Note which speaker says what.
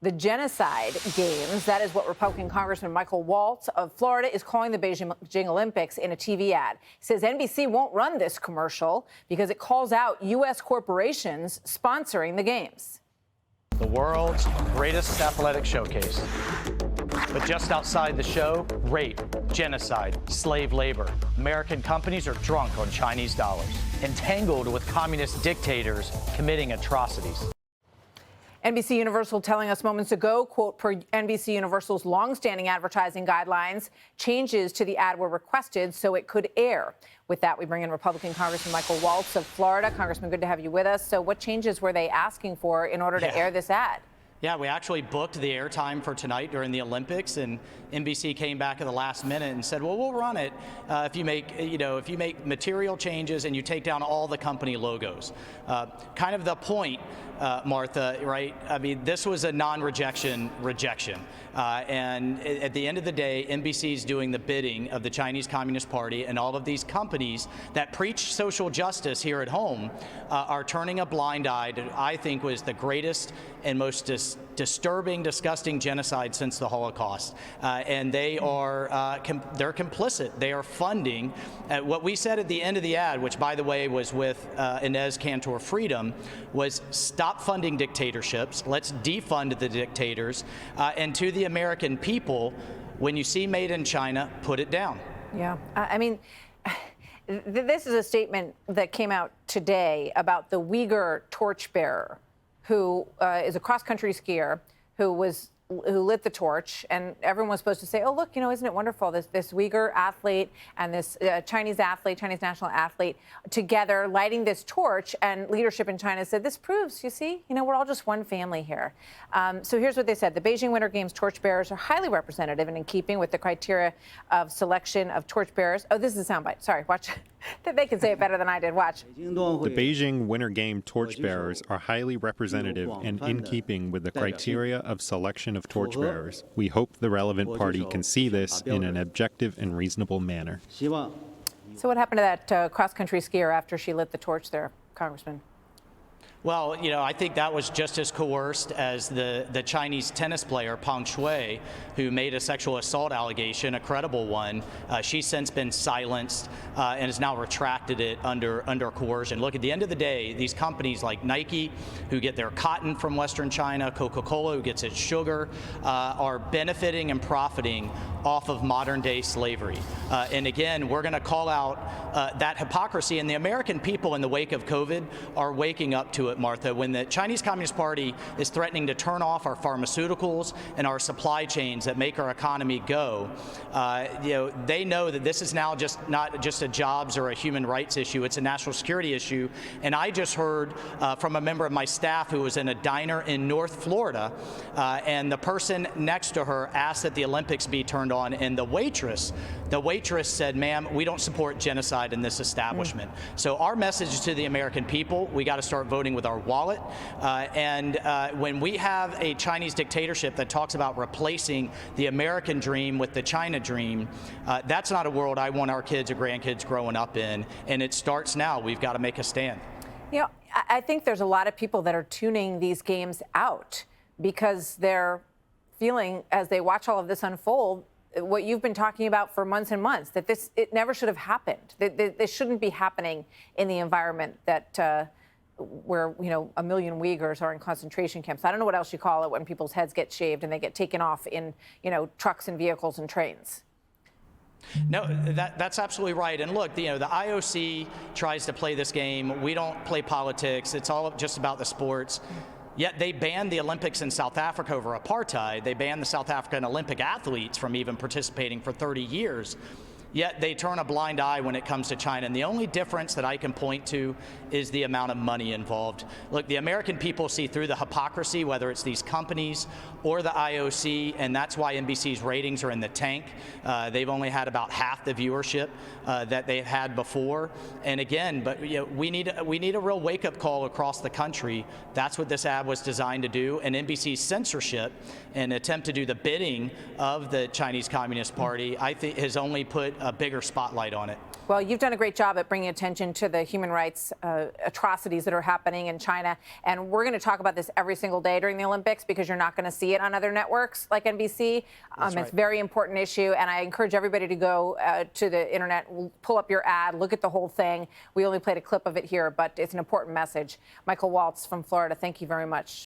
Speaker 1: The genocide games, that is what Republican Congressman Michael Waltz of Florida is calling the Beijing Olympics in a TV ad. He says NBC won't run this commercial because it calls out U.S. corporations sponsoring the games.
Speaker 2: The world's greatest athletic showcase. But just outside the show, rape, genocide, slave labor. American companies are drunk on Chinese dollars, entangled with communist dictators committing atrocities.
Speaker 1: NBC Universal telling us moments ago, quote, per NBC Universal's longstanding advertising guidelines, changes to the ad were requested so it could air. With that, we bring in Republican Congressman Michael Waltz of Florida. Congressman, good to have you with us. So what changes were they asking for in order to air this ad?
Speaker 2: Yeah, we actually booked the airtime for tonight during the Olympics, and NBC came back at the last minute and said, "Well, we'll run it if you make material changes and you take down all the company logos." Kind of the point, Martha, right? I mean, this was a non-rejection rejection, and at the end of the day, NBC is doing the bidding of the Chinese Communist Party, and all of these companies that preach social justice here at home are turning a blind eye to, I think, was the greatest and most disturbing, disgusting genocide since the Holocaust, and they are they're complicit. They are funding what we said at the end of the ad, which, by the way, was with Inez Cantor Freedom, was stop funding dictatorships. Let's defund the dictators, and to the American people, when you see Made in China, put it down.
Speaker 1: Yeah, I mean, this is a statement that came out today about the Uyghur torchbearer, who is a cross-country skier who lit the torch, and everyone was supposed to say, "Oh, look, isn't it wonderful? This Uyghur athlete and this Chinese national athlete, together lighting this torch." And leadership in China said, "This proves, you see, we're all just one family here." So here's what they said: the Beijing Winter Games torchbearers are highly representative and in keeping with the criteria of selection of torchbearers. Oh, this is a soundbite. Sorry, watch. They can say it better than I did. Watch.
Speaker 3: The Beijing Winter Game torchbearers are highly representative and in keeping with the criteria of selection of torchbearers. We hope the relevant party can see this in an objective and reasonable manner.
Speaker 1: So what happened to that cross-country skier after she lit the torch there, Congressman?
Speaker 2: Well, I think that was just as coerced as the Chinese tennis player Peng Shuai, who made a sexual assault allegation, a credible one. She's since been silenced and has now retracted it under coercion. Look, at the end of the day, these companies like Nike, who get their cotton from Western China, Coca-Cola, who gets its sugar, are benefiting and profiting off of modern-day slavery. And again, we're going to call out that hypocrisy, and the American people in the wake of COVID are waking up to it, Martha. When the Chinese Communist Party is threatening to turn off our pharmaceuticals and our supply chains that make our economy go, they know that this is now not just a jobs or a human rights issue, it's a national security issue. And I just heard from a member of my staff who was in a diner in North Florida, and the person next to her asked that the Olympics be turned on, and the waitress said, "Ma'am, we don't support genocide in this establishment." So our message to the American people: we got to start voting with our wallet. And when we have a Chinese dictatorship that talks about replacing the American dream with the China dream, that's not a world I want our kids or grandkids growing up in. And it starts now. We've got to make a stand.
Speaker 1: I think there's a lot of people that are tuning these games out because they're feeling, as they watch all of this unfold, what you've been talking about for months and months, that it never should have happened. This shouldn't be happening in the environment that where a million Uyghurs are in concentration camps. I don't know what else you call it when people's heads get shaved and they get taken off in trucks and vehicles and trains.
Speaker 2: No, that's absolutely right. And look, the IOC tries to play this game. We don't play politics. It's all just about the sports. Yet they banned the Olympics in South Africa over apartheid. They banned the South African Olympic athletes from even participating for 30 years. Yet they turn a blind eye when it comes to China. And the only difference that I can point to is the amount of money involved. Look, the American people see through the hypocrisy, whether it's these companies or the IOC, and that's why NBC's ratings are in the tank. They've only had about half the viewership that they've had before. And again, but we need a real wake-up call across the country. That's what this ad was designed to do. And NBC's censorship, an attempt to do the bidding of the Chinese Communist Party, I think has only put a bigger spotlight on it.
Speaker 1: Well, you've done a great job at bringing attention to the human rights atrocities that are happening in China. And we're going to talk about this every single day during the Olympics because you're not going to see it on other networks like NBC. It's a very important issue. And I encourage everybody to go to the internet, pull up your ad, look at the whole thing. We only played a clip of it here, but it's an important message. Michael Waltz from Florida, thank you very much.